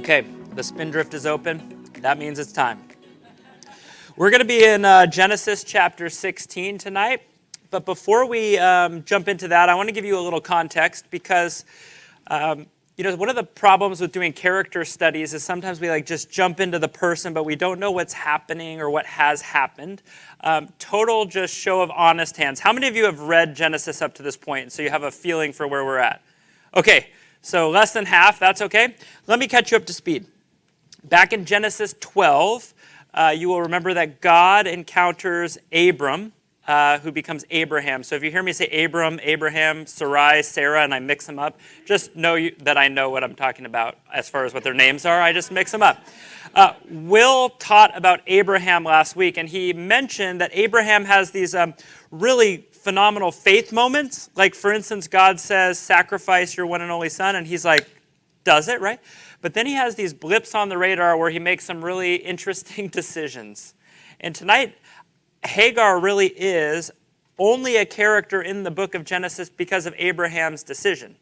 Okay, the spindrift is open. That means it's time. We're going to be in Genesis chapter 16 tonight. But before we jump into that, I want to give you a little context because, one of the problems with doing character studies is sometimes we just jump into the person, but we don't know what's happening or what has happened. Total just show of honest hands. How many of you have read Genesis up to this point, so you have a feeling for where we're at? Okay, so less than half, that's okay. Let me catch you up to speed. Back in Genesis 12, you will remember that God encounters Abram, who becomes Abraham. So if you hear me say Abram, Abraham, Sarai, Sarah, and I mix them up, just know that I know what I'm talking about as far as what their names are. I just mix them up. Will taught about Abraham last week, and he mentioned that Abraham has these really phenomenal faith moments. Like, for instance, God says, sacrifice your one and only son, and he's like, does it, right? But then he has these blips on the radar where he makes some really interesting decisions. And tonight, Hagar really is only a character in the book of Genesis because of Abraham's decision.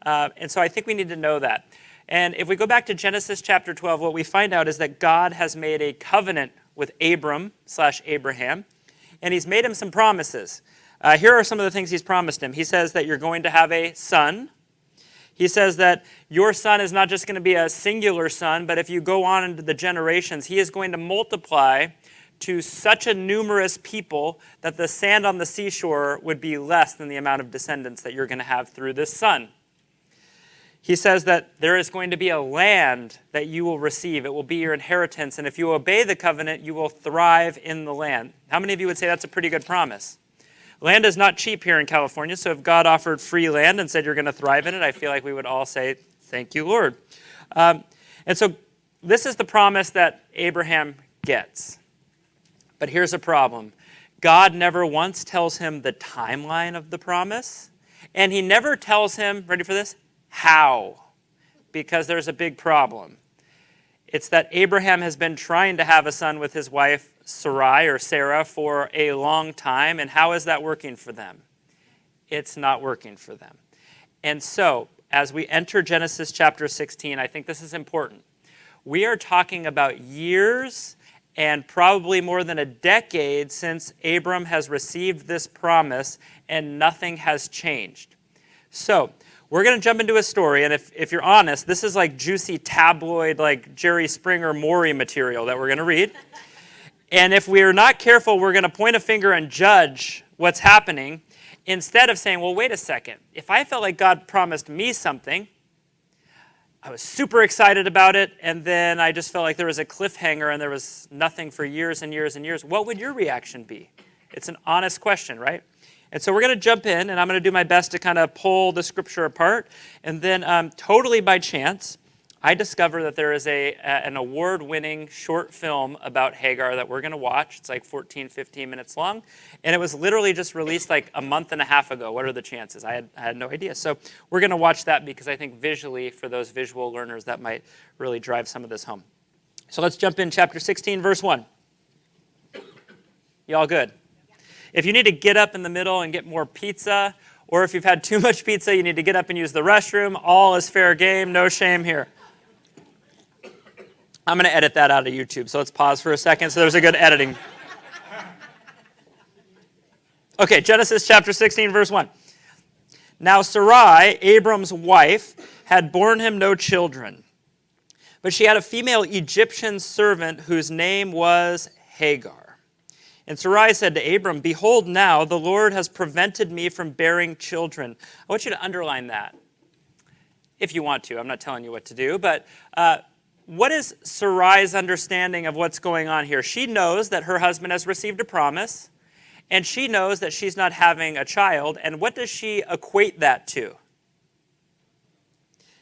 And so I think we need to know that. And if we go back to Genesis chapter 12, what we find out is that God has made a covenant with Abram/Abraham, and he's made him some promises. Here are some of the things he's promised him. He says that you're going to have a son. He says that your son is not just going to be a singular son, but if you go on into the generations, he is going to multiply to such a numerous people that the sand on the seashore would be less than the amount of descendants that you're going to have through this son. He says that there is going to be a land that you will receive. It will be your inheritance, and if you obey the covenant, you will thrive in the land. How many of you would say that's a pretty good promise? Land is not cheap here in California, so if God offered free land and said you're going to thrive in it, I feel like we would all say, thank you, Lord. And so this is the promise that Abraham gets. But here's a problem. God never once tells him the timeline of the promise, and he never tells him, ready for this, how, because there's a big problem. It's that Abraham has been trying to have a son with his wife Sarai or Sarah for a long time, and how is that working for them? It's not working for them. And so, as we enter Genesis chapter 16, I think this is important. We are talking about years and probably more than a decade since Abram has received this promise, and nothing has changed. So, we're going to jump into a story, and if you're honest, this is like juicy tabloid, like Jerry Springer Maury material that we're going to read. And if we're not careful, we're going to point a finger and judge what's happening instead of saying, well, wait a second. If I felt like God promised me something, I was super excited about it, and then I just felt like there was a cliffhanger and there was nothing for years and years and years, what would your reaction be? It's an honest question, right? And so we're going to jump in, and I'm going to do my best to kind of pull the scripture apart. And then totally by chance, I discover that there is an award-winning short film about Hagar that we're going to watch. It's like 14, 15 minutes long. And it was literally just released like a month and a half ago. What are the chances? I had no idea. So we're going to watch that because I think visually, for those visual learners, that might really drive some of this home. So let's jump in chapter 16, verse 1. You all good? If you need to get up in the middle and get more pizza, or if you've had too much pizza, you need to get up and use the restroom, all is fair game, no shame here. I'm going to edit that out of YouTube, so let's pause for a second so there's a good editing. Okay, Genesis chapter 16, verse 1. Now Sarai, Abram's wife, had borne him no children, but she had a female Egyptian servant whose name was Hagar. And Sarai said to Abram, behold now, the Lord has prevented me from bearing children. I want you to underline that, if you want to. I'm not telling you what to do, but what is Sarai's understanding of what's going on here? She knows that her husband has received a promise, and she knows that she's not having a child, and what does she equate that to?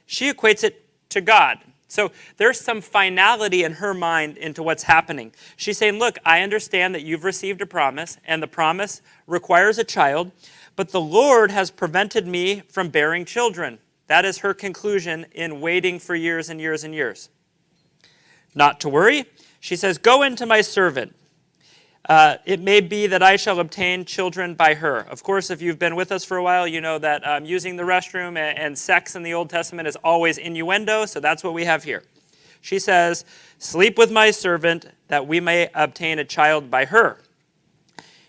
She equates it to God. So there's some finality in her mind into what's happening. She's saying, look, I understand that you've received a promise, and the promise requires a child, but the Lord has prevented me from bearing children. That is her conclusion in waiting for years and years and years. Not to worry. She says, go into my servant. It may be that I shall obtain children by her. Of course, if you've been with us for a while, you know that using the restroom and sex in the Old Testament is always innuendo, so that's what we have here. She says, sleep with my servant that we may obtain a child by her.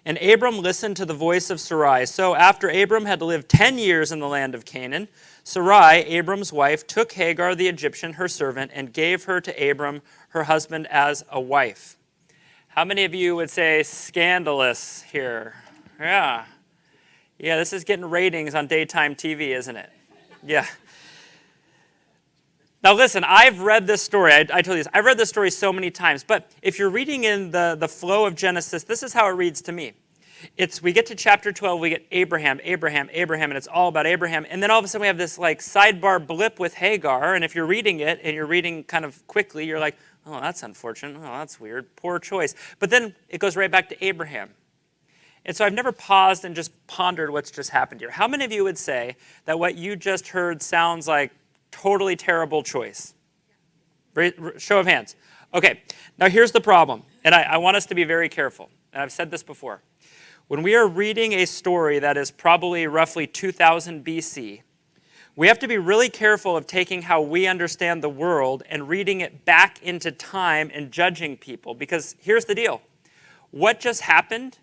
And Abram listened to the voice of Sarai. So after Abram had lived 10 years in the land of Canaan, Sarai, Abram's wife, took Hagar the Egyptian, her servant, and gave her to Abram, her husband, as a wife. How many of you would say scandalous here? Yeah. Yeah, this is getting ratings on daytime TV, isn't it? Yeah. Now listen, I've read this story. I told you this. I've read this story so many times. But if you're reading in the flow of Genesis, this is how it reads to me. We get to chapter 12, we get Abraham, and it's all about Abraham. And then all of a sudden we have this like sidebar blip with Hagar. And if you're reading it and you're reading kind of quickly, you're like, oh, that's unfortunate. Oh, that's weird. Poor choice. But then it goes right back to Abraham. And so I've never paused and just pondered what's just happened here. How many of you would say that what you just heard sounds like totally terrible choice? Show of hands. Okay, now here's the problem. And I want us to be very careful. And I've said this before. When we are reading a story that is probably roughly 2000 BC, we have to be really careful of taking how we understand the world and reading it back into time and judging people. Because here's the deal. What just happened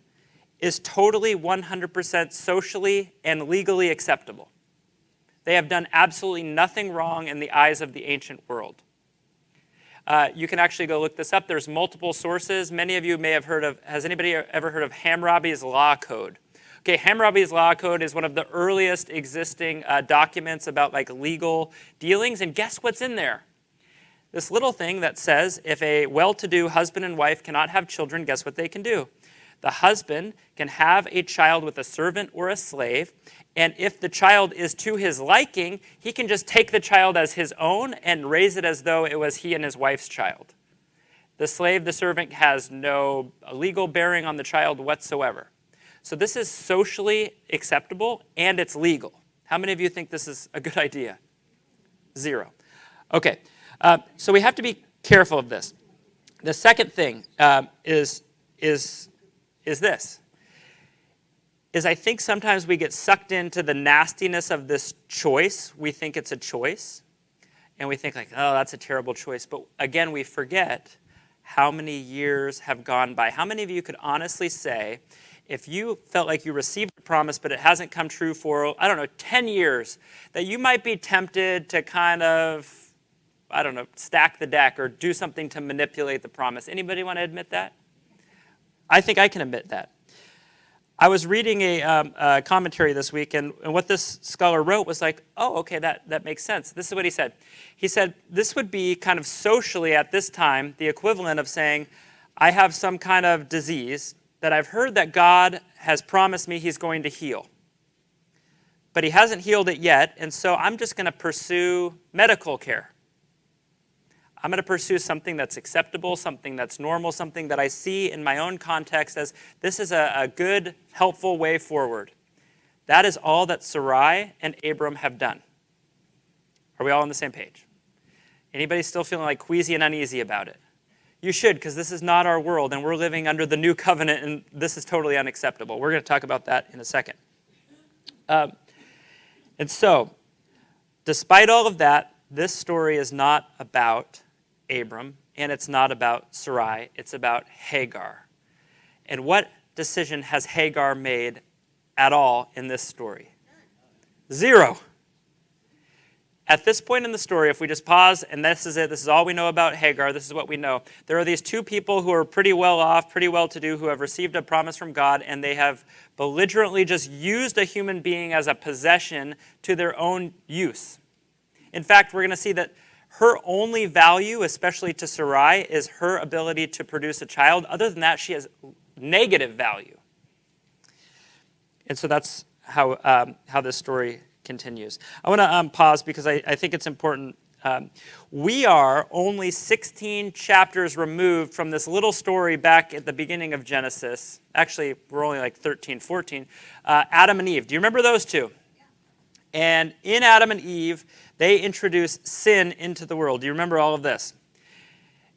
is totally 100% socially and legally acceptable. They have done absolutely nothing wrong in the eyes of the ancient world. You can actually go look this up. There's multiple sources. Many of you may have heard of, has anybody ever heard of Hammurabi's Law Code? Okay, Hammurabi's Law Code is one of the earliest existing documents about like legal dealings. And guess what's in there? This little thing that says if a well-to-do husband and wife cannot have children, guess what they can do? The husband can have a child with a servant or a slave, and if the child is to his liking, he can just take the child as his own and raise it as though it was he and his wife's child. The slave, the servant, has no legal bearing on the child whatsoever. So this is socially acceptable, and it's legal. How many of you think this is a good idea? 0. Okay, so we have to be careful of this. The second thing is this. I think sometimes we get sucked into the nastiness of this choice. We think it's a choice, and we think like, oh, that's a terrible choice. But again, we forget how many years have gone by. How many of you could honestly say, if you felt like you received a promise, but it hasn't come true for, 10 years, that you might be tempted to kind of, stack the deck or do something to manipulate the promise? Anybody want to admit that? I think I can admit that. I was reading a commentary this week, and what this scholar wrote was like, oh, okay, that makes sense. This is what he said. He said, this would be kind of socially at this time the equivalent of saying, I have some kind of disease that I've heard that God has promised me he's going to heal. But he hasn't healed it yet, and so I'm just going to pursue medical care. I'm going to pursue something that's acceptable, something that's normal, something that I see in my own context as this is a good, helpful way forward. That is all that Sarai and Abram have done. Are we all on the same page? Anybody still feeling like queasy and uneasy about it? You should, because this is not our world, and we're living under the new covenant, and this is totally unacceptable. We're going to talk about that in a second. And so, despite all of that, this story is not about Abram, and it's not about Sarai. It's about Hagar. And what decision has Hagar made at all in this story? 0. At this point in the story, if we just pause, and this is it, this is all we know about Hagar, this is what we know. There are these two people who are pretty well off, pretty well-to-do, who have received a promise from God, and they have belligerently just used a human being as a possession to their own use. In fact, we're going to see that her only value, especially to Sarai, is her ability to produce a child. Other than that, she has negative value. And so that's how this story continues. I want to pause because I think it's important. We are only 16 chapters removed from this little story back at the beginning of Genesis. Actually, we're only like 13, 14. Adam and Eve. Do you remember those two? And in Adam and Eve, they introduce sin into the world. Do you remember all of this?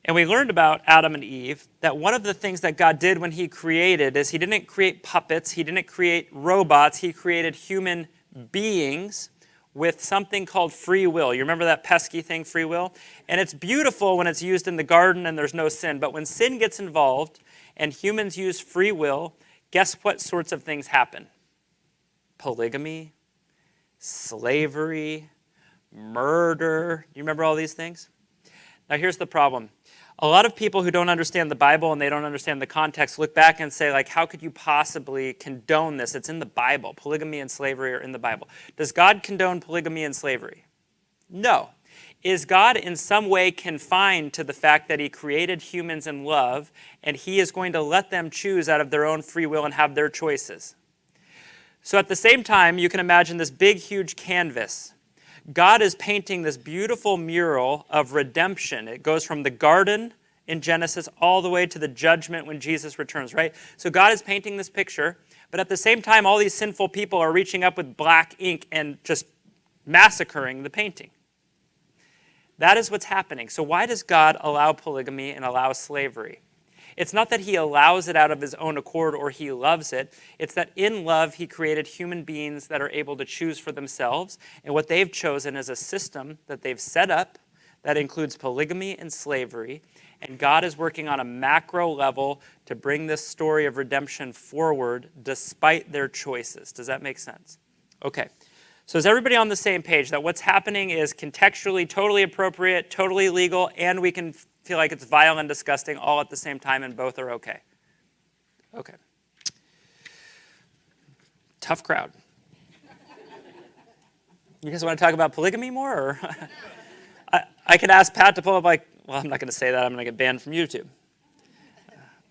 And we learned about Adam and Eve that one of the things that God did when he created is he didn't create puppets, he didn't create robots, he created human beings with something called free will. You remember that pesky thing, free will? And it's beautiful when it's used in the garden and there's no sin. But when sin gets involved and humans use free will, guess what sorts of things happen? Polygamy, slavery, murder. Do you remember all these things? Now here's the problem. A lot of people who don't understand the Bible and they don't understand the context look back and say, like, how could you possibly condone this? It's in the Bible. Polygamy and slavery are in the Bible. Does God condone polygamy and slavery? No. Is God in some way confined to the fact that he created humans in love and he is going to let them choose out of their own free will and have their choices? So at the same time, you can imagine this big, huge canvas. God is painting this beautiful mural of redemption. It goes from the garden in Genesis all the way to the judgment when Jesus returns, right? So God is painting this picture, but at the same time, all these sinful people are reaching up with black ink and just massacring the painting. That is what's happening. So why does God allow polygamy and allow slavery? It's not that he allows it out of his own accord or he loves it. It's that in love, he created human beings that are able to choose for themselves. And what they've chosen is a system that they've set up that includes polygamy and slavery. And God is working on a macro level to bring this story of redemption forward despite their choices. Does that make sense? Okay. So is everybody on the same page that what's happening is contextually totally appropriate, totally legal, and we can feel like it's vile and disgusting all at the same time, and both are okay? Okay. Tough crowd. You guys want to talk about polygamy more? Or I could ask Pat to pull up, like, well, I'm not going to say that. I'm going to get banned from YouTube.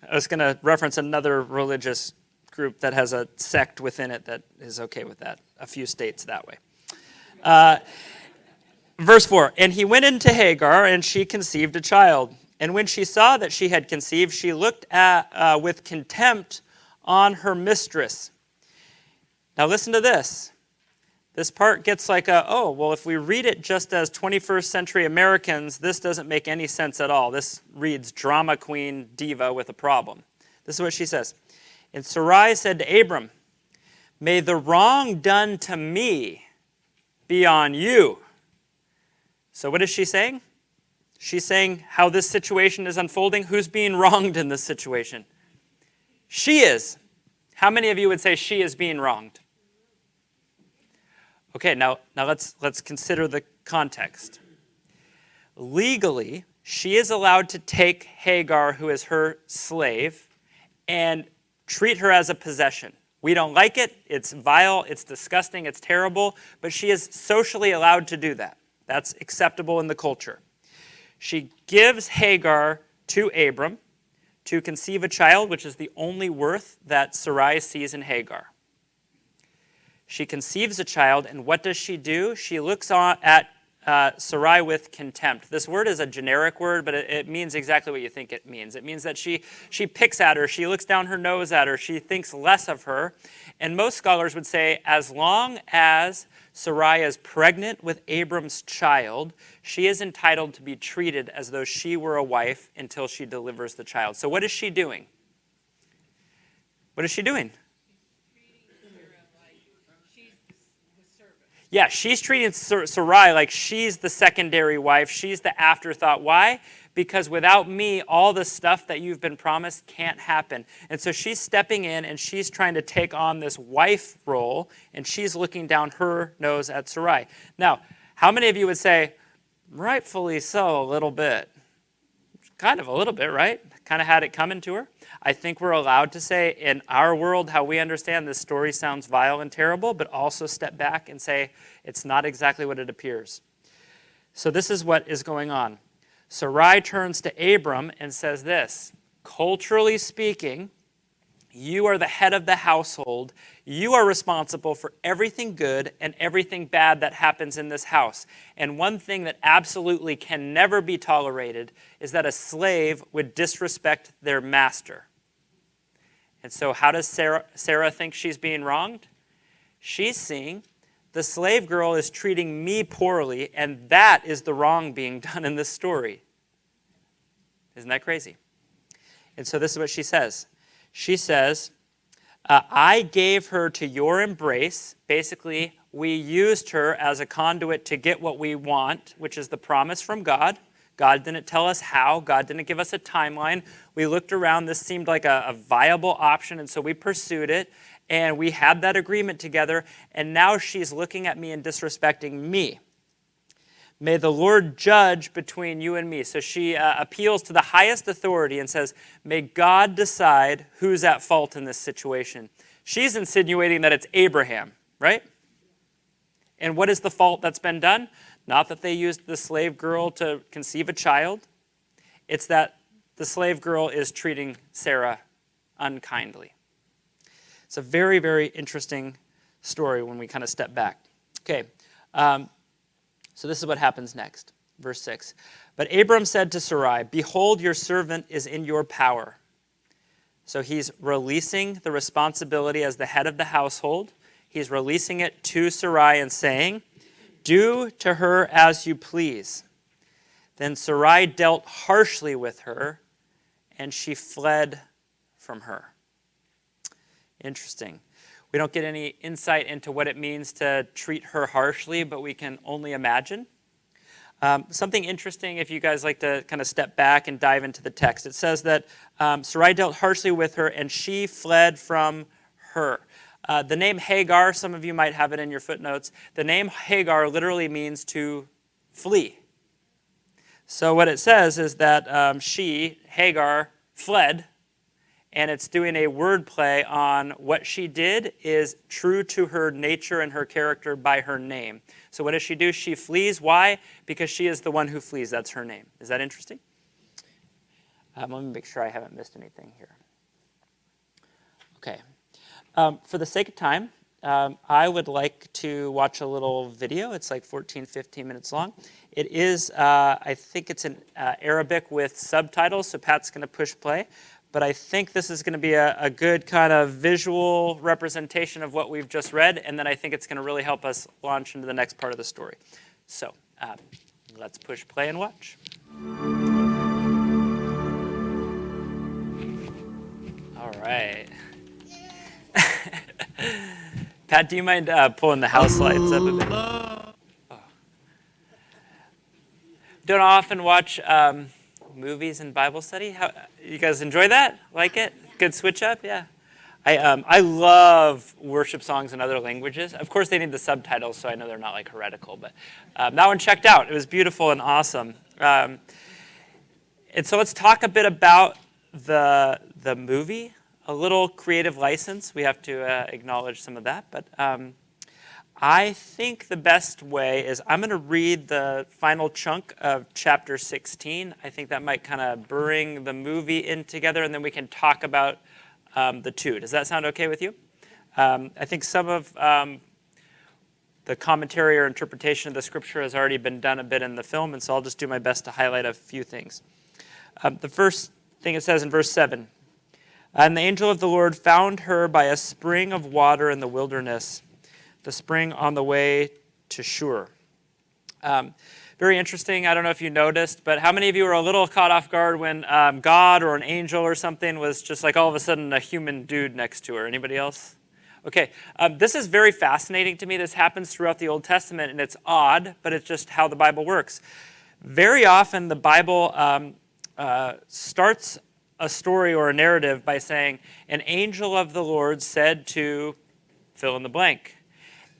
I was going to reference another religious group that has a sect within it that is okay with that. A few states that way. Verse 4, and he went into Hagar, and she conceived a child. And when she saw that she had conceived, she looked at with contempt on her mistress. Now listen to this. This part gets like if we read it just as 21st century Americans, this doesn't make any sense at all. This reads drama queen diva with a problem. This is what she says. And Sarai said to Abram, may the wrong done to me be on you. So what is she saying? She's saying how this situation is unfolding. Who's being wronged in this situation? She is. How many of you would say she is being wronged? Okay, now let's consider the context. Legally, she is allowed to take Hagar, who is her slave, and treat her as a possession. We don't like it. It's vile. It's disgusting. It's terrible. But she is socially allowed to do that. That's acceptable in the culture. She gives Hagar to Abram to conceive a child, which is the only worth that Sarai sees in Hagar. She conceives a child, and what does she do? She looks at Sarai with contempt. This word is a generic word, but it means exactly what you think it means. It means that she picks at her, she looks down her nose at her, she thinks less of her. And most scholars would say as long as Sarai is pregnant with Abram's child, she is entitled to be treated as though she were a wife until she delivers the child. So what is she doing? What is she doing? Yeah, she's treating Sarai like she's the secondary wife. She's the afterthought. Why? Because without me, all the stuff that you've been promised can't happen. And so she's stepping in and she's trying to take on this wife role, and she's looking down her nose at Sarai. Now, how many of you would say, rightfully so, a little bit? Kind of a little bit, right? Kind of had it coming to her. I think we're allowed to say in our world how we understand this story sounds vile and terrible, but also step back and say it's not exactly what it appears. So this is what is going on. Sarai turns to Abram and says this, culturally speaking, you are the head of the household. You are responsible for everything good and everything bad that happens in this house. And one thing that absolutely can never be tolerated is that a slave would disrespect their master. And so how does Sarah think she's being wronged? She's seeing the slave girl is treating me poorly, and that is the wrong being done in this story. Isn't that crazy? And so this is what she says. She says, I gave her to your embrace. Basically, we used her as a conduit to get what we want, which is the promise from God. God didn't tell us how. God didn't give us a timeline. We looked around. This seemed like a viable option, and so we pursued it. And we had that agreement together. And now she's looking at me and disrespecting me. May the Lord judge between you and me. So she appeals to the highest authority and says, may God decide who's at fault in this situation. She's insinuating that it's Abraham, right? And what is the fault that's been done? Not that they used the slave girl to conceive a child. It's that the slave girl is treating Sarah unkindly. It's a very, very interesting story when we kind of step back. Okay. So this is what happens next. Verse 6. But Abram said to Sarai, behold, your servant is in your power. So he's releasing the responsibility as the head of the household. He's releasing it to Sarai and saying, do to her as you please. Then Sarai dealt harshly with her, and she fled from her. Interesting. We don't get any insight into what it means to treat her harshly, but we can only imagine. Something interesting, if you guys like to kind of step back and dive into the text. It says that Sarai dealt harshly with her, and she fled from her. The name Hagar, some of you might have it in your footnotes. The name Hagar literally means to flee. So what it says is that she, Hagar, fled. And it's doing a wordplay on what she did is true to her nature and her character by her name. So what does she do? She flees. Why? Because she is the one who flees. That's her name. Is that interesting? Let me make sure I haven't missed anything here. Okay. For the sake of time, I would like to watch a little video. It's like 14, 15 minutes long. It is, I think it's in Arabic with subtitles, so Pat's going to push play. But I think this is going to be a good kind of visual representation of what we've just read, and then I think it's going to really help us launch into the next part of the story. So let's push play and watch. All right. Pat, do you mind pulling the house lights up a bit? Oh. Don't often watch movies and Bible study. How, you guys enjoy that? Like it? Good switch up? Yeah. I love worship songs in other languages. Of course, they need the subtitles, so I know they're not like heretical. But that one checked out. It was beautiful and awesome. And so let's talk a bit about the movie. A little creative license. We have to acknowledge some of that. But I think the best way is I'm going to read the final chunk of chapter 16. I think that might kind of bring the movie in together, and then we can talk about the two. Does that sound okay with you? I think some of the commentary or interpretation of the scripture has already been done a bit in the film, and so I'll just do my best to highlight a few things. The first thing it says in verse 7, and the angel of the Lord found her by a spring of water in the wilderness, the spring on the way to Shur. Very interesting. I don't know if you noticed, but how many of you were a little caught off guard when God or an angel or something was just like all of a sudden a human dude next to her? Anybody else? Okay, this is very fascinating to me. This happens throughout the Old Testament, and it's odd, but it's just how the Bible works. Very often the Bible starts a story or a narrative by saying, an angel of the Lord said to fill in the blank.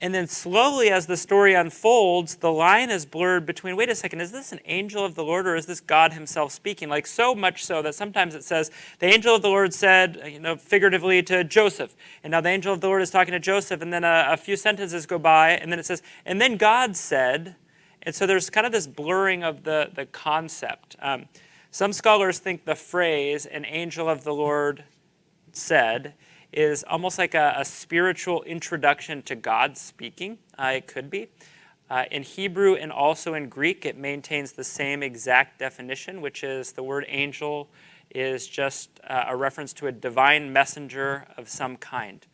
And then slowly as the story unfolds, the line is blurred between, wait a second, is this an angel of the Lord or is this God himself speaking? Like so much so that sometimes it says, the angel of the Lord said, figuratively to Joseph. And now the angel of the Lord is talking to Joseph, and then a few sentences go by, and then it says, and then God said. And so there's kind of this blurring of the concept. Some scholars think the phrase, an angel of the Lord said, is almost like a spiritual introduction to God speaking. It could be. In Hebrew and also in Greek, it maintains the same exact definition, which is the word angel is just a reference to a divine messenger of some kind.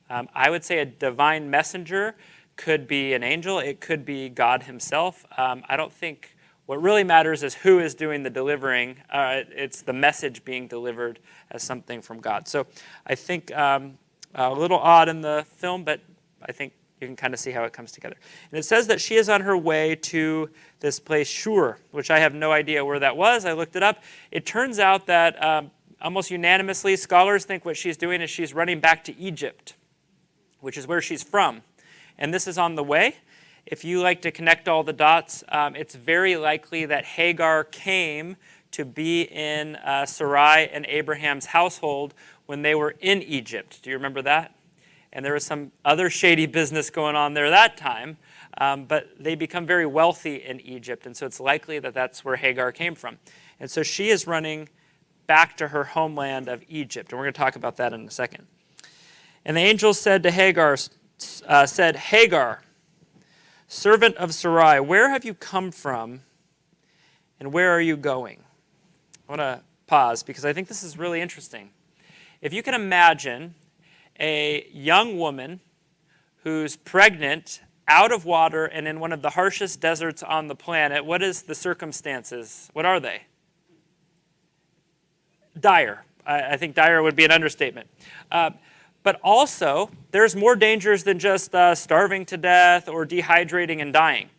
I would say a divine messenger could be an angel. It could be God himself. I don't think What really matters is who is doing the delivering. It's the message being delivered as something from God. So I think a little odd in the film, but I think you can kind of see how it comes together. And it says that she is on her way to this place, Shur, which I have no idea where that was. I looked it up. It turns out that almost unanimously, scholars think what she's doing is she's running back to Egypt, which is where she's from. And this is on the way. If you like to connect all the dots, it's very likely that Hagar came to be in Sarai and Abraham's household when they were in Egypt. Do you remember that? And there was some other shady business going on there that time, but they become very wealthy in Egypt, and so it's likely that that's where Hagar came from. And so she is running back to her homeland of Egypt, and we're going to talk about that in a second. And the angel said to Hagar, Hagar, servant of Sarai, where have you come from and where are you going? I want to pause because I think this is really interesting. If you can imagine a young woman who's pregnant, out of water, and in one of the harshest deserts on the planet, what is the circumstances? What are they? Dire. I think dire would be an understatement. But also, there's more dangers than just starving to death or dehydrating and dying.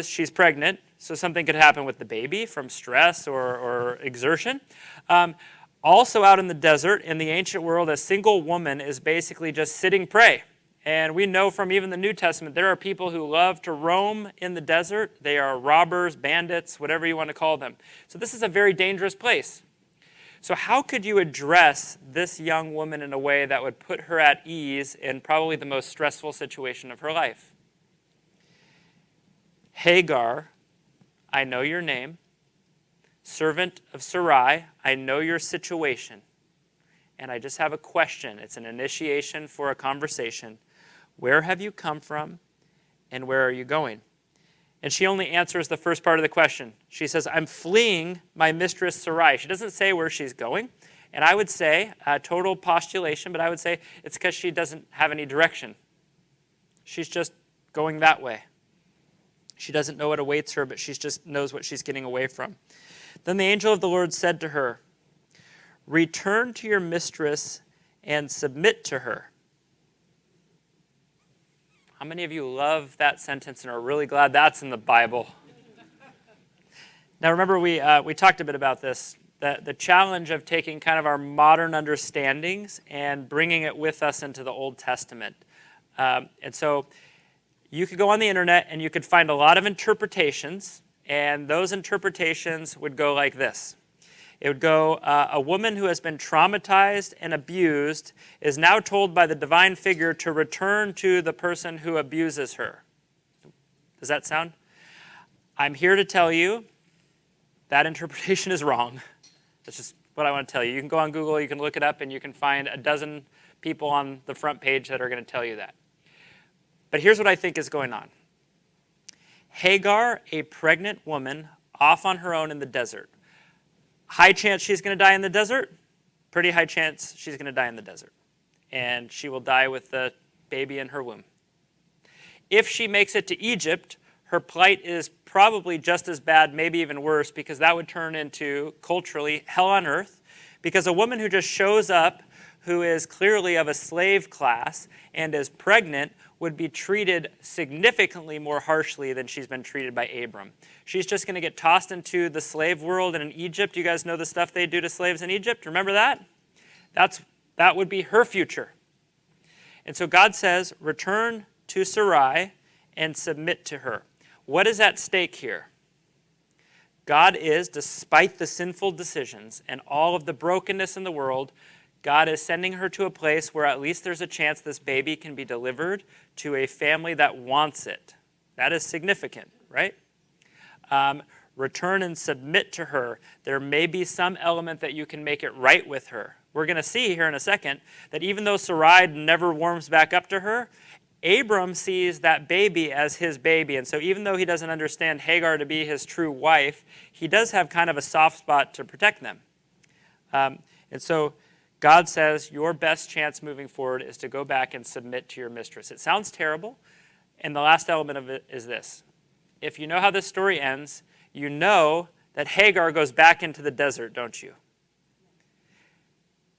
She's pregnant, so something could happen with the baby from stress or exertion. Also out in the desert, in the ancient world, a single woman is basically just sitting prey. And we know from even the New Testament, there are people who love to roam in the desert. They are robbers, bandits, whatever you want to call them. So this is a very dangerous place. So how could you address this young woman in a way that would put her at ease in probably the most stressful situation of her life? Hagar, I know your name. Servant of Sarai, I know your situation. And I just have a question. It's an initiation for a conversation. Where have you come from and where are you going? And she only answers the first part of the question. She says, I'm fleeing my mistress Sarai. She doesn't say where she's going. And I would say, total postulation, but I would say it's because she doesn't have any direction. She's just going that way. She doesn't know what awaits her, but she just knows what she's getting away from. Then the angel of the Lord said to her, return to your mistress and submit to her. How many of you love that sentence and are really glad that's in the Bible? Now remember, we talked a bit about this, the challenge of taking kind of our modern understandings and bringing it with us into the Old Testament. And so you could go on the internet and you could find a lot of interpretations, and those interpretations would go like this. It would go, a woman who has been traumatized and abused is now told by the divine figure to return to the person who abuses her. Does that sound? I'm here to tell you that interpretation is wrong. That's just what I want to tell you. You can go on Google, you can look it up, and you can find a dozen people on the front page that are going to tell you that. But here's what I think is going on. Hagar, a pregnant woman, off on her own in the desert. High chance she's going to die in the desert. Pretty high chance she's going to die in the desert. And she will die with the baby in her womb. If she makes it to Egypt, her plight is probably just as bad, maybe even worse, because that would turn into, culturally, hell on earth. Because a woman who just shows up, who is clearly of a slave class and is pregnant, would be treated significantly more harshly than she's been treated by Abram. She's just going to get tossed into the slave world. And in Egypt, you guys know the stuff they do to slaves in Egypt? Remember that? That would be her future. And so God says, return to Sarai and submit to her. What is at stake here? God is, despite the sinful decisions and all of the brokenness in the world, God is sending her to a place where at least there's a chance this baby can be delivered to a family that wants it. That is significant, right? Return and submit to her. There may be some element that you can make it right with her. We're going to see here in a second that even though Sarai never warms back up to her, Abram sees that baby as his baby. And so even though he doesn't understand Hagar to be his true wife, he does have kind of a soft spot to protect them. And so God says your best chance moving forward is to go back and submit to your mistress. It sounds terrible, and the last element of it is this. If you know how this story ends, you know that Hagar goes back into the desert, don't you?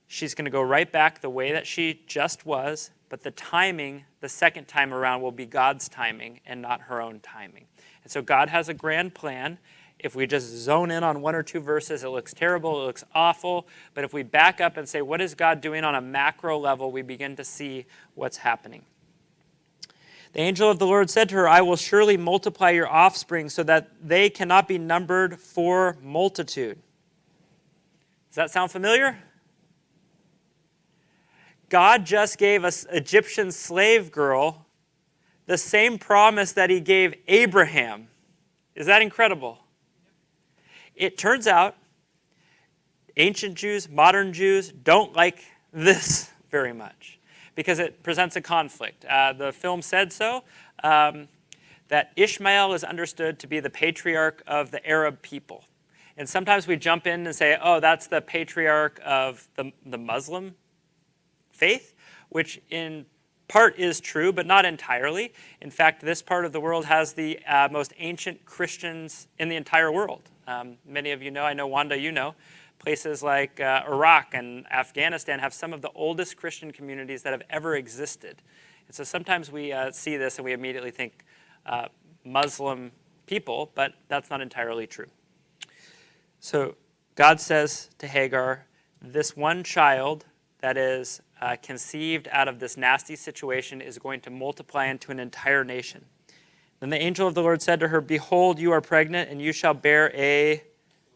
She's going to go right back the way that she just was, but the timing, the second time around, will be God's timing and not her own timing. And so God has a grand plan. If we just zone in on one or two verses, it looks terrible, it looks awful. But if we back up and say, what is God doing on a macro level, we begin to see what's happening. The angel of the Lord said to her, I will surely multiply your offspring so that they cannot be numbered for multitude. Does that sound familiar? God just gave us Egyptian slave girl the same promise that he gave Abraham. Is that incredible? It turns out ancient Jews, modern Jews don't like this very much because it presents a conflict. The film said so, that Ishmael is understood to be the patriarch of the Arab people. And sometimes we jump in and say, oh, that's the patriarch of the Muslim faith, which in part is true, but not entirely. In fact, this part of the world has the most ancient Christians in the entire world. Many of you know, I know Wanda, you know, places like Iraq and Afghanistan have some of the oldest Christian communities that have ever existed. And so sometimes we see this and we immediately think Muslim people, but that's not entirely true. So God says to Hagar, this one child that is conceived out of this nasty situation is going to multiply into an entire nation. Then the angel of the Lord said to her, behold, you are pregnant, and you shall bear a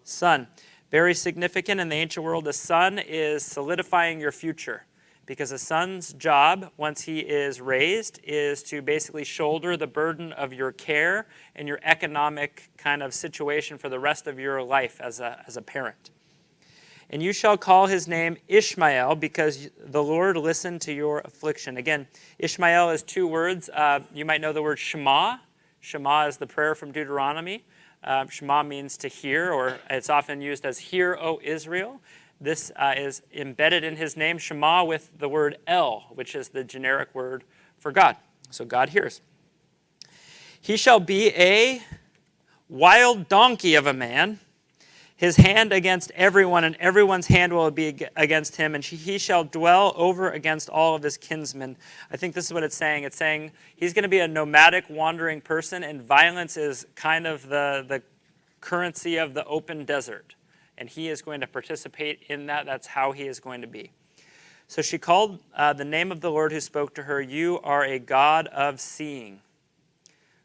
son. Very significant in the ancient world, the son is solidifying your future, because a son's job, once he is raised, is to basically shoulder the burden of your care and your economic kind of situation for the rest of your life as a parent. And you shall call his name Ishmael, because the Lord listened to your affliction. Again, Ishmael is two words. You might know the word Shema. Shema is the prayer from Deuteronomy. Shema means to hear, or it's often used as hear, O Israel. This is embedded in his name, Shema, with the word El, which is the generic word for God. So God hears. He shall be a wild donkey of a man, his hand against everyone, and everyone's hand will be against him, and he shall dwell over against all of his kinsmen. I think this is what it's saying. It's saying he's going to be a nomadic, wandering person, and violence is kind of the currency of the open desert. And he is going to participate in that. That's how he is going to be. So she called the name of the Lord who spoke to her, you are a God of seeing.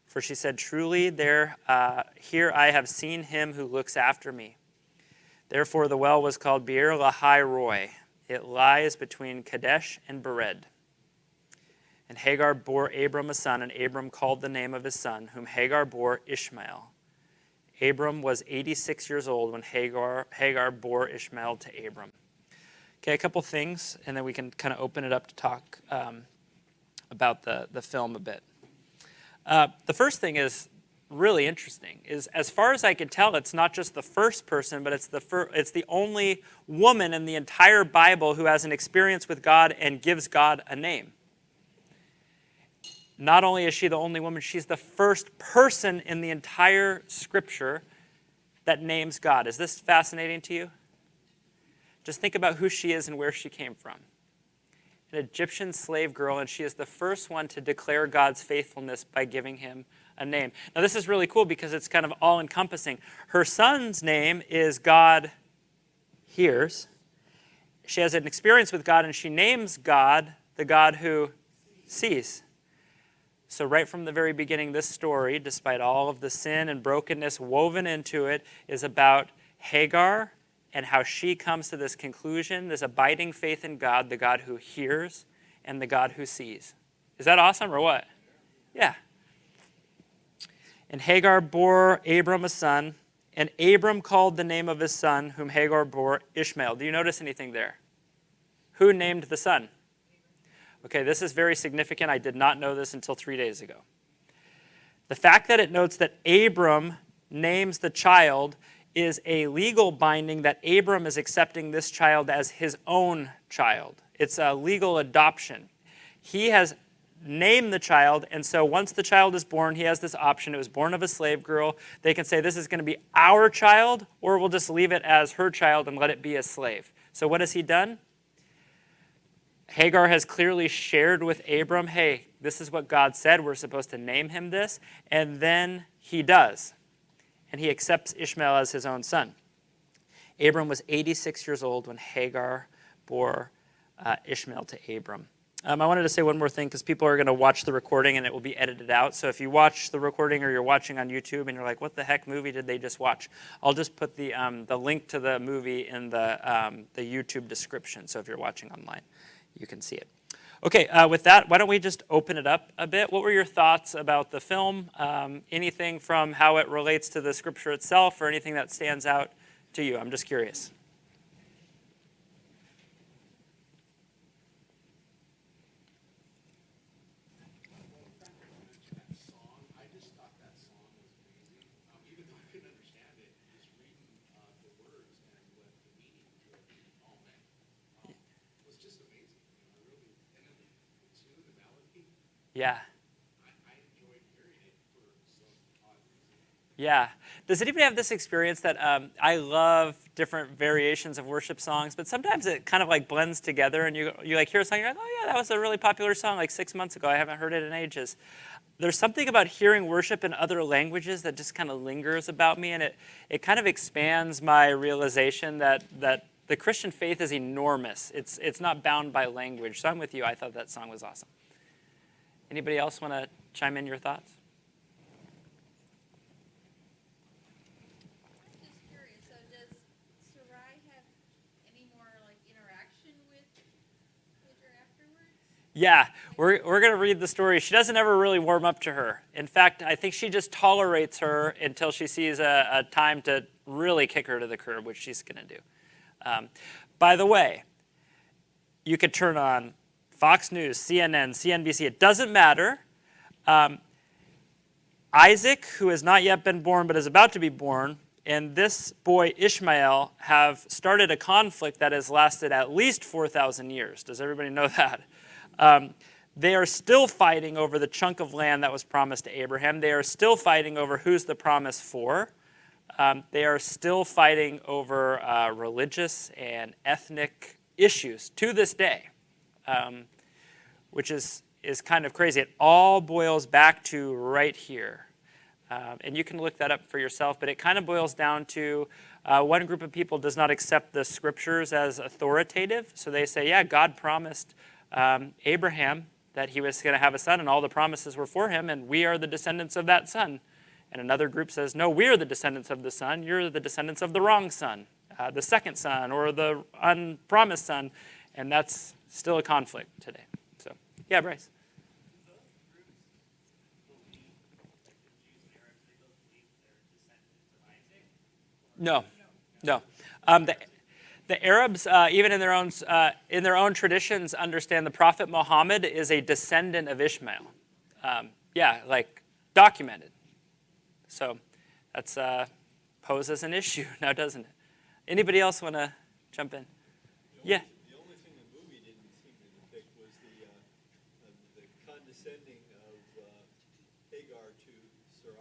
For she said, truly, here I have seen him who looks after me. Therefore the well was called Beer Lahai Roi. It lies between Kadesh and Bered. And Hagar bore Abram a son, and Abram called the name of his son, whom Hagar bore Ishmael. Abram was 86 years old when Hagar bore Ishmael to Abram. Okay, a couple things, and then we can kind of open it up to talk about the film a bit. The first thing is really interesting, is as far as I can tell, it's not just the first person, but it's the only woman in the entire Bible who has an experience with God and gives God a name. Not only is she the only woman, she's the first person in the entire Scripture that names God. Is this fascinating to you? Just think about who she is and where she came from. An Egyptian slave girl, and she is the first one to declare God's faithfulness by giving him a name. Now, this is really cool because it's kind of all-encompassing. Her son's name is God Hears. She has an experience with God, and she names God the God who sees. So right from the very beginning, this story, despite all of the sin and brokenness woven into it, is about Hagar and how she comes to this conclusion, this abiding faith in God, the God who hears and the God who sees. Is that awesome or what? Yeah. And Hagar bore Abram a son, and Abram called the name of his son, whom Hagar bore, Ishmael. Do you notice anything there? Who named the son? Okay, this is very significant. I did not know this until 3 days ago. The fact that it notes that Abram names the child is a legal binding that Abram is accepting this child as his own child. It's a legal adoption. He has name the child. And so once the child is born, he has this option. It was born of a slave girl. They can say, this is going to be our child, or we'll just leave it as her child and let it be a slave. So what has he done? Hagar has clearly shared with Abram, hey, this is what God said. We're supposed to name him this. And then he does. And he accepts Ishmael as his own son. Abram was 86 years old when Hagar bore Ishmael to Abram. I wanted to say one more thing because people are going to watch the recording and it will be edited out. So if you watch the recording or you're watching on YouTube and you're like, what the heck movie did they just watch? I'll just put the link to the movie in the YouTube description. So if you're watching online, you can see it. Okay, with that, why don't we just open it up a bit? What were your thoughts about the film? Anything from how it relates to the scripture itself or anything that stands out to you? I'm just curious. Yeah. Yeah. Does anybody have this experience that I love different variations of worship songs, but sometimes it kind of like blends together and you like hear a song, you're like, oh yeah, that was a really popular song like 6 months ago. I haven't heard it in ages. There's something about hearing worship in other languages that just kind of lingers about me, and it kind of expands my realization that the Christian faith is enormous. It's not bound by language. So I'm with you. I thought that song was awesome. Anybody else want to chime in your thoughts? I'm just curious. So does Sarai have any more like interaction with Hagar afterwards? Yeah, we're going to read the story. She doesn't ever really warm up to her. In fact, I think she just tolerates her until she sees a time to really kick her to the curb, which she's going to do. By the way, you could turn on Fox News, CNN, CNBC, it doesn't matter. Isaac, who has not yet been born but is about to be born, and this boy Ishmael have started a conflict that has lasted at least 4,000 years. Does everybody know that? They are still fighting over the chunk of land that was promised to Abraham. They are still fighting over who's the promise for. They are still fighting over religious and ethnic issues to this day. Which is kind of crazy. It all boils back to right here. And you can look that up for yourself, but it kind of boils down to one group of people does not accept the scriptures as authoritative. So they say, yeah, God promised Abraham that he was going to have a son, and all the promises were for him, and we are the descendants of that son. And another group says, no, we're the descendants of the son. You're the descendants of the wrong son, the second son, or the unpromised son. And that's still a conflict today. So, yeah, Bryce. No. The Arabs, even in their own traditions, understand the Prophet Muhammad is a descendant of Ishmael. Like documented. So that's poses an issue now, doesn't it? Anybody else want to jump in? Yeah. The only thing the movie didn't seem to depict was the condescending of Hagar to Sarai.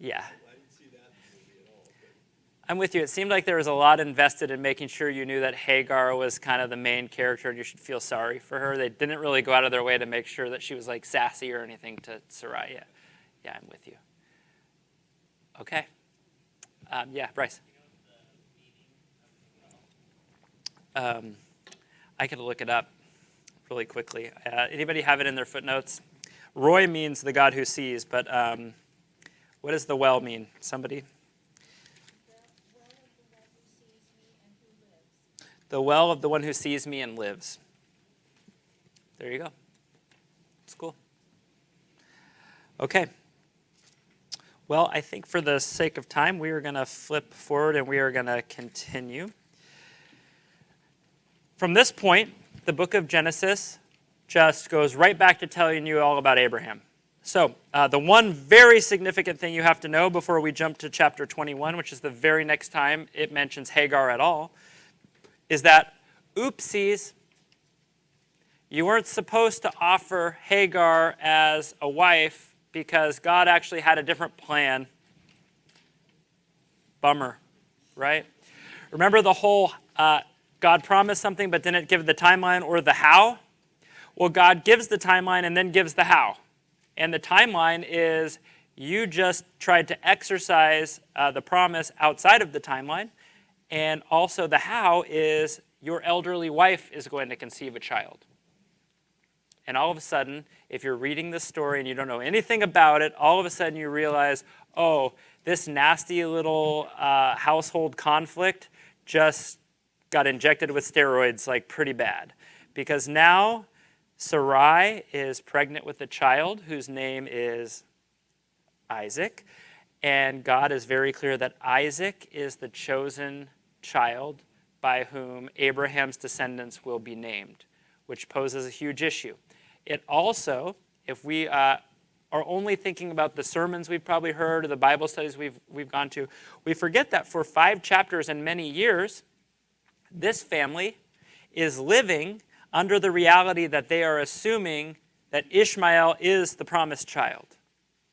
Yeah. I didn't see that in the movie at all. But I'm with you. It seemed like there was a lot invested in making sure you knew that Hagar was kind of the main character and you should feel sorry for her. They didn't really go out of their way to make sure that she was like sassy or anything to Sarai. Yeah, I'm with you. Okay. Yeah, Bryce. I could look it up really quickly. Anybody have it in their footnotes? Roy means the God who sees, but what does the well mean? Somebody? The well of the one who sees me and lives. There you go. It's cool. Okay. Well, I think for the sake of time, we are going to flip forward and we are going to continue. From this point, the book of Genesis just goes right back to telling you all about Abraham. So the one very significant thing you have to know before we jump to chapter 21, which is the very next time it mentions Hagar at all, is that, oopsies, You weren't supposed to offer Hagar as a wife because God actually had a different plan. Bummer, right? Remember the whole God promised something but didn't give the timeline or the how? Well, God gives the timeline and then gives the how. And the timeline is you just tried to exercise the promise outside of the timeline. And also the how is your elderly wife is going to conceive a child. And all of a sudden, if you're reading this story and you don't know anything about it, all of a sudden you realize, oh, this nasty little household conflict just got injected with steroids like pretty bad. Because now Sarai is pregnant with a child whose name is Isaac. And God is very clear that Isaac is the chosen child by whom Abraham's descendants will be named, which poses a huge issue. It also, if we are only thinking about the sermons we've probably heard or the Bible studies we've gone to, we forget that for 5 chapters and many years, this family is living under the reality that they are assuming that Ishmael is the promised child.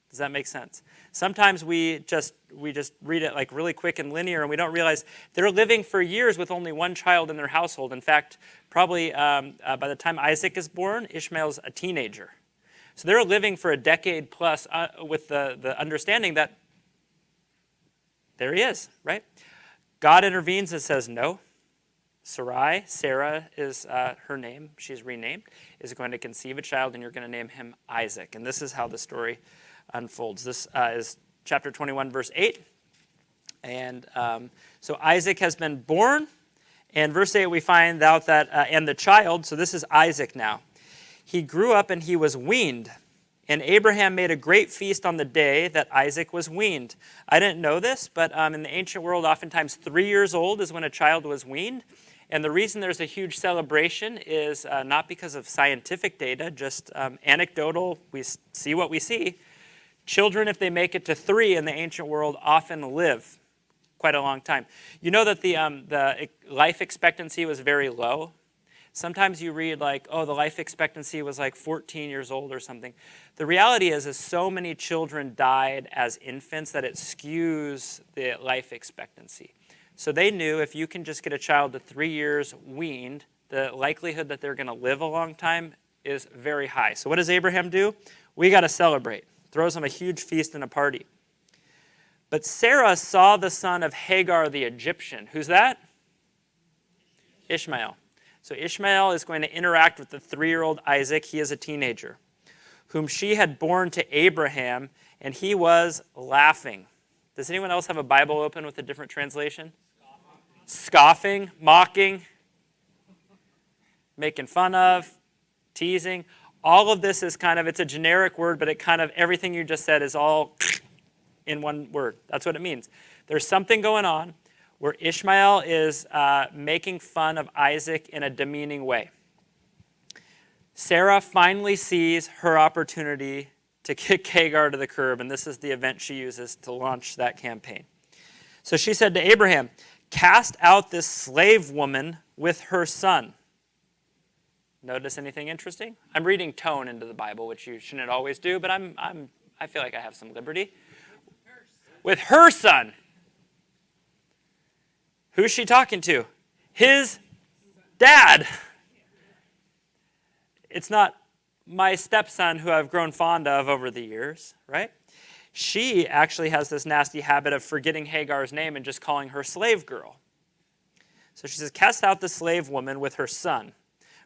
Does that make sense? Sometimes we just read it like really quick and linear, and we don't realize they're living for years with only one child in their household. In fact, probably by the time Isaac is born, Ishmael's a teenager. So they're living for a decade plus with the understanding that there he is, right? God intervenes and says, no. Sarai, Sarah is her name, she's renamed, is going to conceive a child, and you're going to name him Isaac. And this is how the story unfolds. This is chapter 21, verse 8. And so Isaac has been born. And verse 8, we find out that, and the child, so this is Isaac now. He grew up and he was weaned. And Abraham made a great feast on the day that Isaac was weaned. I didn't know this, but in the ancient world, oftentimes 3 years old is when a child was weaned. And the reason there's a huge celebration is not because of scientific data, just anecdotal. We see what we see. Children, if they make it to 3 in the ancient world, often live quite a long time. You know that the life expectancy was very low. Sometimes you read like, oh, the life expectancy was like 14 years old or something. The reality is so many children died as infants that it skews the life expectancy. So they knew if you can just get a child to 3 years weaned, the likelihood that they're going to live a long time is very high. So what does Abraham do? We got to celebrate. Throws them a huge feast and a party. But Sarah saw the son of Hagar the Egyptian. Who's that? Ishmael. So Ishmael is going to interact with the 3-year-old Isaac. He is a teenager, whom she had borne to Abraham, and he was laughing. Does anyone else have a Bible open with a different translation? Scoffing, mocking, making fun of, teasing. All of this is kind of, it's a generic word, but it kind of, everything you just said is all in one word. That's what it means. There's something going on where Ishmael is making fun of Isaac in a demeaning way. Sarah finally sees her opportunity to kick Hagar to the curb, and this is the event she uses to launch that campaign. So she said to Abraham, cast out this slave woman with her son. Notice anything interesting? I'm reading tone into the Bible, which you shouldn't always do, but I feel like I have some liberty. With her son. Who's she talking to? His dad. It's not my stepson who I've grown fond of over the years, right? She actually has this nasty habit of forgetting Hagar's name and just calling her slave girl. So she says, cast out the slave woman with her son.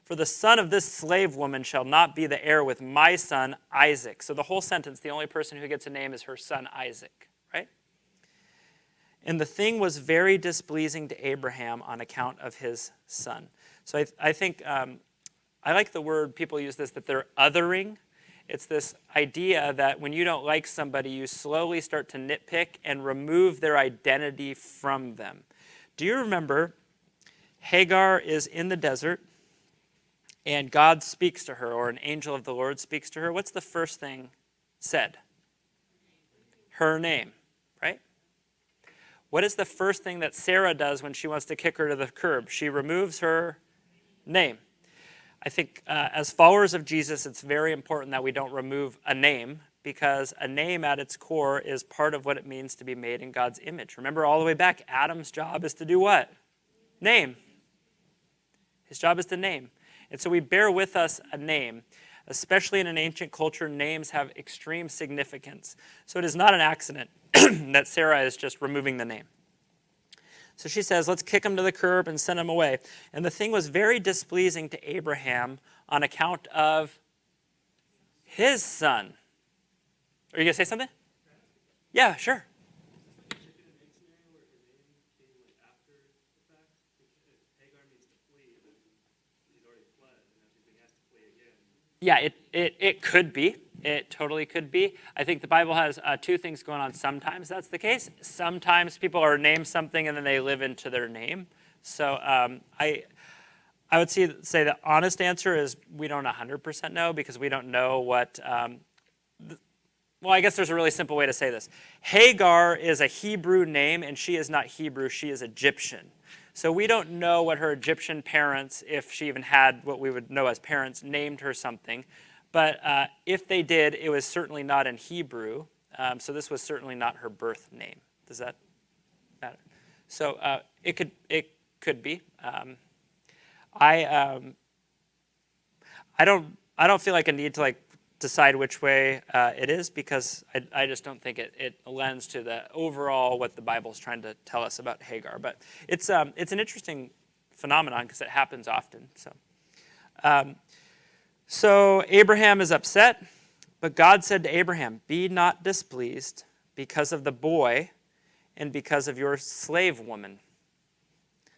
For the son of this slave woman shall not be the heir with my son Isaac. So the whole sentence, the only person who gets a name is her son Isaac, right? And the thing was very displeasing to Abraham on account of his son. So I think, I like the word people use this, that they're othering. It's this idea that when you don't like somebody, you slowly start to nitpick and remove their identity from them. Do you remember Hagar is in the desert and God speaks to her, or an angel of the Lord speaks to her? What's the first thing said? Her name, right? What is the first thing that Sarah does when she wants to kick her to the curb? She removes her name. I think as followers of Jesus, it's very important that we don't remove a name, because a name at its core is part of what it means to be made in God's image. Remember all the way back, Adam's job is to do what? Name. His job is to name. And so we bear with us a name. Especially in an ancient culture, names have extreme significance. So it is not an accident that Sarah is just removing the name. So she says, let's kick him to the curb and send him away. And the thing was very displeasing to Abraham on account of his son. Are you going to say something? Yeah, sure. Yeah, it could be. It totally could be. I think the Bible has two things going on. Sometimes that's the case. Sometimes people are named something and then they live into their name. So I would say the honest answer is we don't 100% know, because we don't know what... well, I guess there's a really simple way to say this. Hagar is a Hebrew name, and she is not Hebrew. She is Egyptian. So we don't know what her Egyptian parents, if she even had what we would know as parents, named her something. But if they did, it was certainly not in Hebrew. So this was certainly not her birth name. Does that matter? So it could be. I don't feel like I need to decide which way it is, because I just don't think it lends to the overall what the Bible's trying to tell us about Hagar. But it's an interesting phenomenon because it happens often. So Abraham is upset, but God said to Abraham, "Be not displeased because of the boy and because of your slave woman."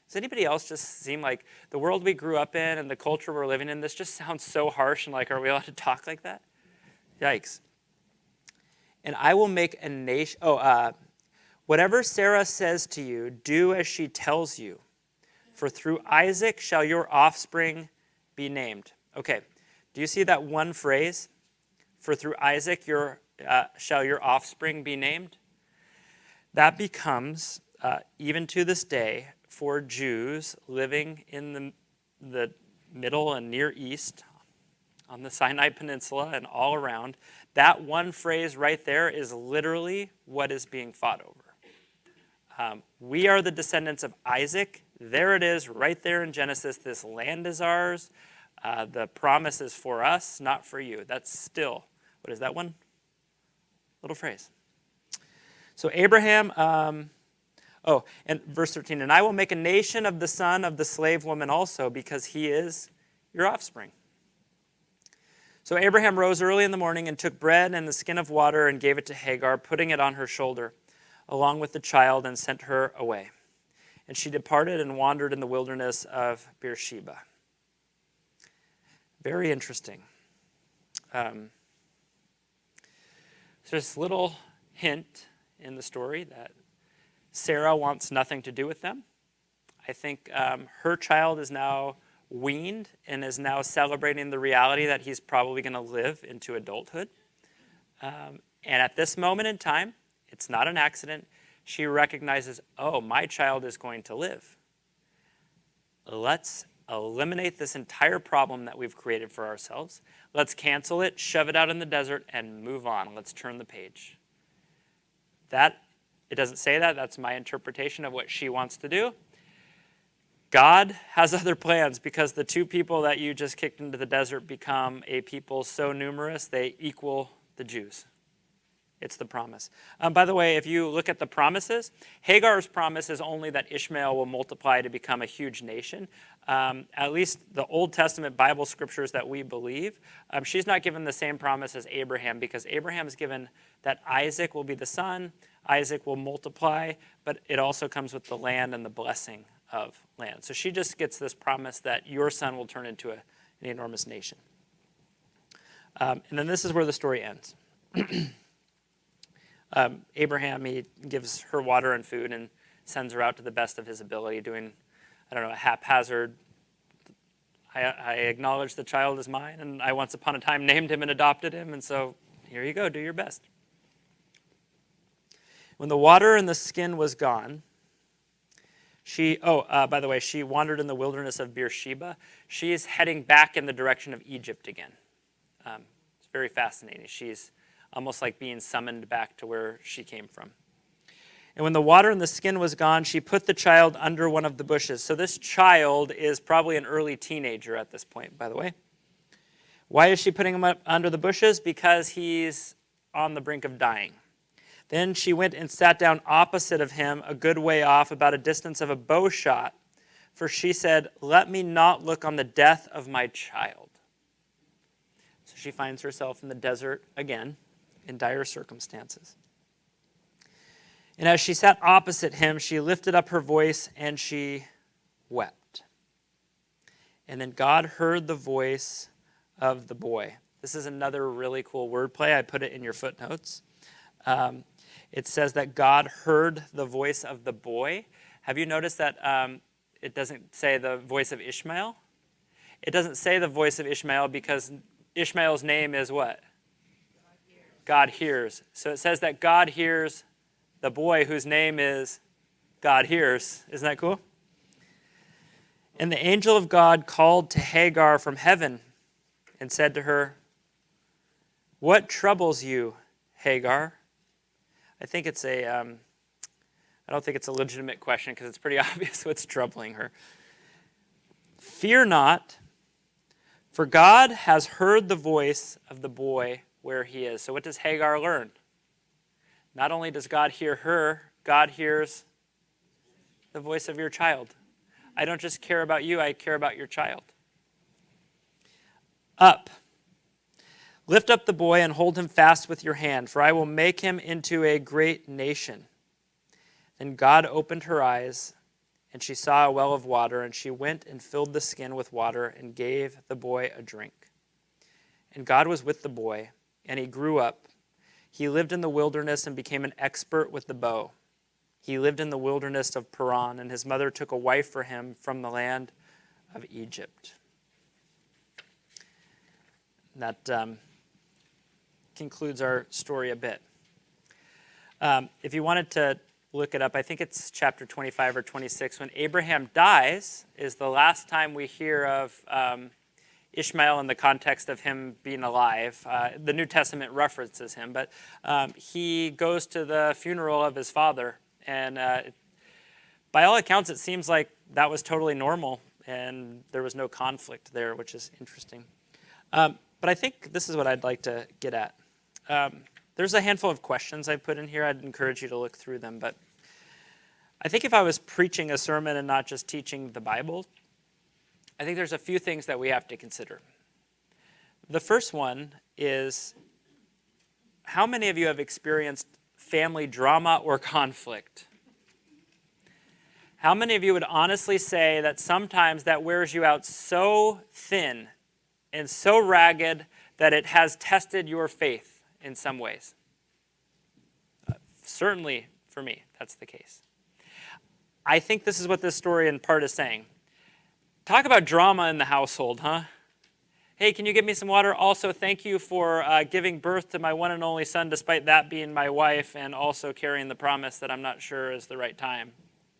Does anybody else just seem like the world we grew up in and the culture we're living in, this just sounds so harsh, and are we allowed to talk like that? Yikes. And I will make a nation... whatever Sarah says to you, do as she tells you. For through Isaac shall your offspring be named. Okay, do you see that one phrase? For through Isaac shall your offspring be named? That becomes, even to this day, for Jews living in the Middle and Near East, on the Sinai Peninsula and all around, that one phrase right there is literally what is being fought over. We are the descendants of Isaac. There it is, right there in Genesis. This land is ours. The promise is for us, not for you. That's still, what is that one? Little phrase. So Abraham, and verse 13, and I will make a nation of the son of the slave woman also, because he is your offspring. So Abraham rose early in the morning and took bread and the skin of water and gave it to Hagar, putting it on her shoulder, along with the child, and sent her away. And she departed and wandered in the wilderness of Beersheba. Very interesting. There's this little hint in the story that Sarah wants nothing to do with them. I think her child is now weaned and is now celebrating the reality that he's probably going to live into adulthood. And at this moment in time, it's not an accident. She recognizes, oh, my child is going to live. Let's eliminate this entire problem that we've created for ourselves. Let's cancel it, shove it out in the desert, and move on. Let's turn the page. It doesn't say that. That's my interpretation of what she wants to do. God has other plans, because the two people that you just kicked into the desert become a people so numerous they equal the Jews. It's the promise. By the way, if you look at the promises, Hagar's promise is only that Ishmael will multiply to become a huge nation. At least the Old Testament Bible scriptures that we believe, she's not given the same promise as Abraham, because Abraham is given that Isaac will be the son, Isaac will multiply, but it also comes with the land and the blessing of land. So she just gets this promise that your son will turn into an enormous nation. And then this is where the story ends. Abraham, he gives her water and food and sends her out to the best of his ability, doing, a haphazard, I acknowledge the child is mine, and I once upon a time named him and adopted him, and so here you go, do your best. When the water and the skin was gone, By the way, she wandered in the wilderness of Beersheba. She is heading back in the direction of Egypt again. It's very fascinating. She's almost like being summoned back to where she came from. And when the water in the skin was gone, she put the child under one of the bushes. So this child is probably an early teenager at this point, by the way. Why is she putting him up under the bushes? Because he's on the brink of dying. Then she went and sat down opposite of him, a good way off, about a distance of a bow shot. For she said, "Let me not look on the death of my child." So she finds herself in the desert again, in dire circumstances. And as she sat opposite him, she lifted up her voice and she wept. And then God heard the voice of the boy. This is another really cool wordplay. I put it in your footnotes. It says that God heard the voice of the boy. Have you noticed that it doesn't say the voice of Ishmael? It doesn't say the voice of Ishmael because Ishmael's name is what? God hears. So it says that God hears the boy whose name is God hears. Isn't that cool? And the angel of God called to Hagar from heaven and said to her, "What troubles you, Hagar?" I think it's I don't think it's a legitimate question because it's pretty obvious what's troubling her. "Fear not, for God has heard the voice of the boy where he is." So what does Hagar learn? Not only does God hear her, God hears the voice of your child. I don't just care about you, I care about your child. "Up, lift up the boy and hold him fast with your hand, for I will make him into a great nation." Then God opened her eyes, and she saw a well of water, and she went and filled the skin with water and gave the boy a drink. And God was with the boy, and he grew up. He lived in the wilderness and became an expert with the bow. He lived in the wilderness of Paran, and his mother took a wife for him from the land of Egypt. That concludes our story a bit. If you wanted to look it up, I think it's chapter 25 or 26. When Abraham dies is the last time we hear of Ishmael in the context of him being alive. The New Testament references him, but he goes to the funeral of his father, and by all accounts, it seems like that was totally normal, and there was no conflict there, which is interesting. But I think this is what I'd like to get at. There's a handful of questions I put in here. I'd encourage you to look through them, but I think if I was preaching a sermon and not just teaching the Bible, I think there's a few things that we have to consider. The first one is, how many of you have experienced family drama or conflict? How many of you would honestly say that sometimes that wears you out so thin and so ragged that it has tested your faith in some ways? Certainly, for me, that's the case. I think this is what this story in part is saying. Talk about drama in the household, huh? Hey, can you get me some water? Also, thank you for giving birth to my one and only son, despite that being my wife, and also carrying the promise that I'm not sure is the right time,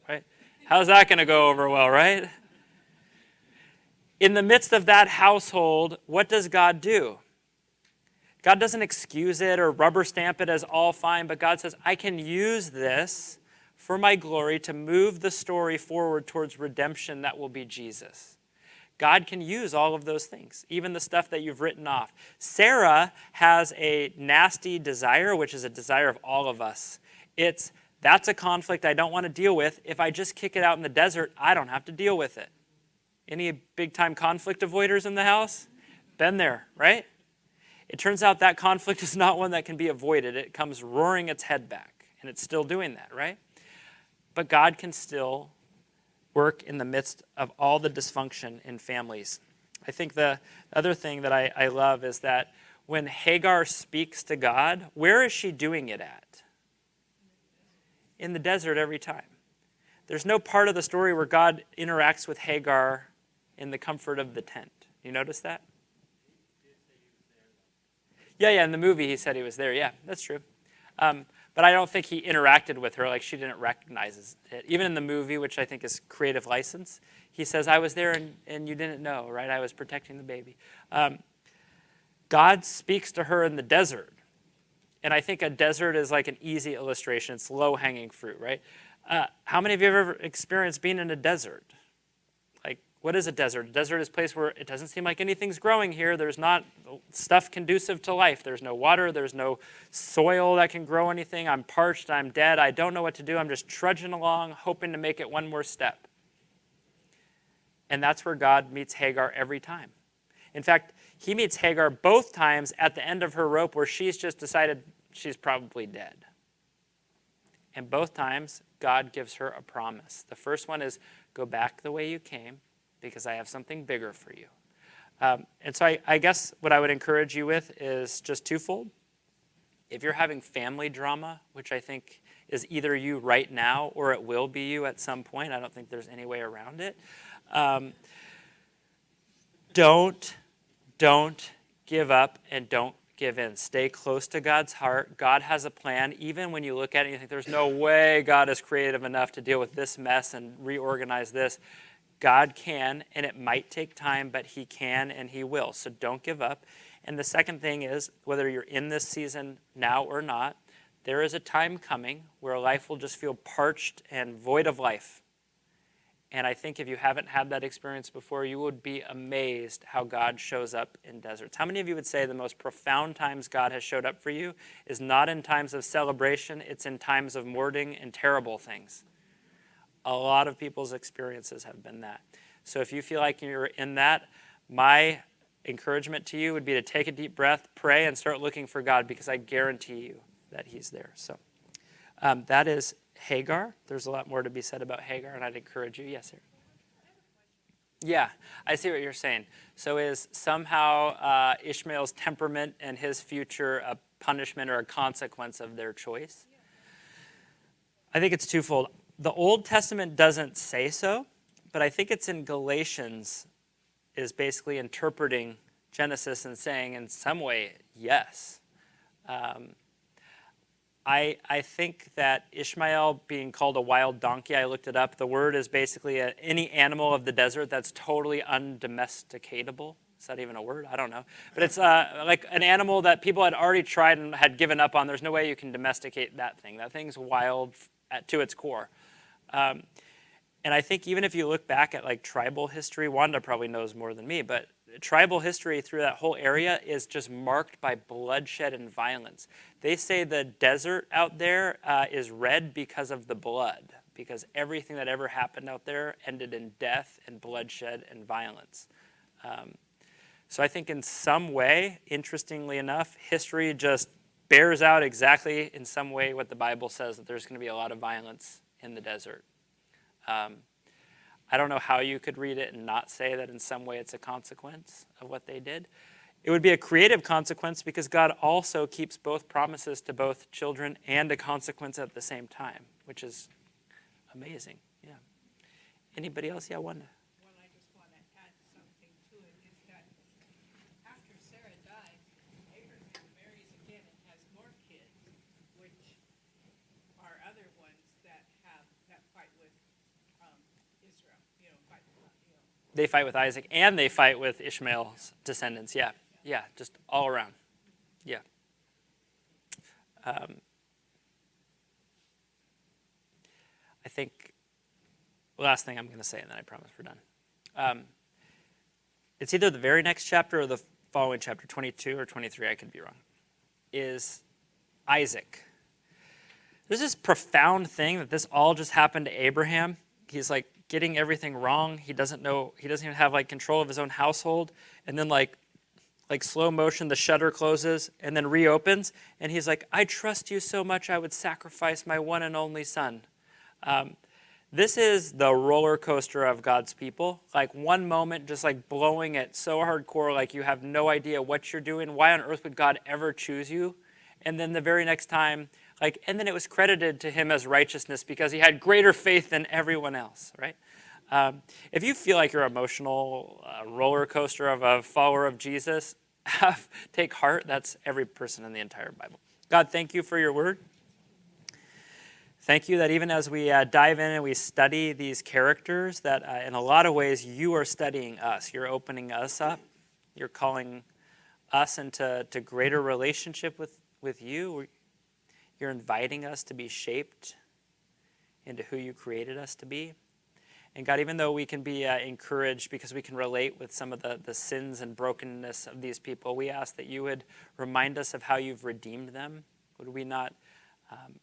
right? How's that going to go over well, right? In the midst of that household, what does God do? God doesn't excuse it or rubber stamp it as all fine, but God says, I can use this for my glory to move the story forward towards redemption that will be Jesus. God can use all of those things, even the stuff that you've written off. Sarah has a nasty desire, which is a desire of all of us. That's a conflict I don't want to deal with. If I just kick it out in the desert, I don't have to deal with it. Any big-time conflict avoiders in the house? Been there, right? It turns out that conflict is not one that can be avoided. It comes roaring its head back, and it's still doing that, right? But God can still work in the midst of all the dysfunction in families. I think the other thing that I love is that when Hagar speaks to God, where is she doing it at? In the desert every time. There's no part of the story where God interacts with Hagar in the comfort of the tent. You notice that? Yeah, in the movie he said he was there. Yeah, that's true. but I don't think he interacted with her like she didn't recognize it. Even in the movie, which I think is creative license, he says, I was there and you didn't know, right? I was protecting the baby. God speaks to her in the desert. And I think a desert is like an easy illustration. It's low-hanging fruit, right? How many of you have ever experienced being in a desert? Like, what is a desert? A desert is a place where it doesn't seem like anything's growing here. There's not stuff conducive to life. There's no water. There's no soil that can grow anything. I'm parched. I'm dead. I don't know what to do. I'm just trudging along, hoping to make it one more step. And that's where God meets Hagar every time. In fact, he meets Hagar both times at the end of her rope where she's just decided she's probably dead. And both times, God gives her a promise. The first one is, go back the way you came because I have something bigger for you. And so I guess what I would encourage you with is just twofold. If you're having family drama, which I think is either you right now or it will be you at some point, I don't think there's any way around it. Don't give up and don't give in. Stay close to God's heart. God has a plan. Even when you look at it and you think there's no way God is creative enough to deal with this mess and reorganize this, God can, and it might take time, but he can and he will. So don't give up. And the second thing is, whether you're in this season now or not, there is a time coming where life will just feel parched and void of life. And I think if you haven't had that experience before, you would be amazed how God shows up in deserts. How many of you would say the most profound times God has showed up for you is not in times of celebration, it's in times of mourning and terrible things? A lot of people's experiences have been that. So if you feel like you're in that, my encouragement to you would be to take a deep breath, pray, and start looking for God, because I guarantee you that he's there. So that is Hagar. There's a lot more to be said about Hagar, and I'd encourage you. Yes, sir. Yeah, I see what you're saying. So is somehow Ishmael's temperament and his future a punishment or a consequence of their choice? I think it's twofold. The Old Testament doesn't say so, but I think it's in Galatians is basically interpreting Genesis and saying in some way, yes. I think that Ishmael being called a wild donkey, I looked it up, the word is basically any animal of the desert that's totally undomesticatable. Is that even a word? I don't know. But it's like an animal that people had already tried and had given up on. There's no way you can domesticate that thing. That thing's wild to its core. And I think even if you look back at like tribal history, Wanda probably knows more than me, but tribal history through that whole area is just marked by bloodshed and violence. They say the desert out there is red because of the blood, because everything that ever happened out there ended in death and bloodshed and violence. So I think in some way, interestingly enough, history just bears out exactly in some way what the Bible says, that there's going to be a lot of violence in the desert. I don't know how you could read it and not say that in some way it's a consequence of what they did. It would be a creative consequence because God also keeps both promises to both children and a consequence at the same time, which is amazing. Yeah. Anybody else? Yeah, Wanda. Well, I just want to add something to it, is that after Sarah died, Abraham marries again and has more kids, which are other ones that fight with Israel, fight with, They fight with Isaac and they fight with Ishmael's descendants. Yeah. Yeah, just all around. Yeah. I think last thing I'm going to say, and then I promise we're done. It's either the very next chapter or the following chapter, 22 or 23, I could be wrong, is Isaac. There's this profound thing that this all just happened to Abraham. He's like getting everything wrong. He doesn't even have like control of his own household. And then like slow motion, the shutter closes and then reopens. And he's like, I trust you so much I would sacrifice my one and only son. This is the roller coaster of God's people. Like one moment just like blowing it so hardcore, like you have no idea what you're doing. Why on earth would God ever choose you? And then the very next time, and then it was credited to him as righteousness because he had greater faith than everyone else, right? If you feel like you're an emotional roller coaster of a follower of Jesus, take heart. That's every person in the entire Bible. God, thank you for your word. Thank you that even as we dive in and we study these characters, that in a lot of ways you are studying us. You're opening us up. You're calling us into greater relationship with you. You're inviting us to be shaped into who you created us to be. And God, even though we can be encouraged because we can relate with some of the sins and brokenness of these people, we ask that you would remind us of how you've redeemed them. Would we not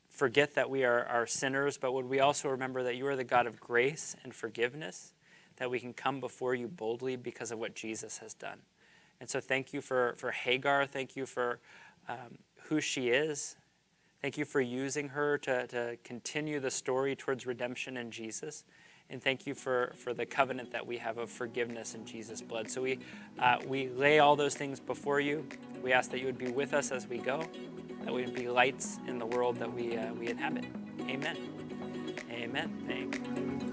forget that we are sinners, but would we also remember that you are the God of grace and forgiveness, that we can come before you boldly because of what Jesus has done. And so thank you for Hagar. Thank you for who she is. Thank you for using her to continue the story towards redemption in Jesus. And thank you for the covenant that we have of forgiveness in Jesus' blood. So we lay all those things before you. We ask that you would be with us as we go, that we would be lights in the world that we inhabit. Amen. Amen. Thank you.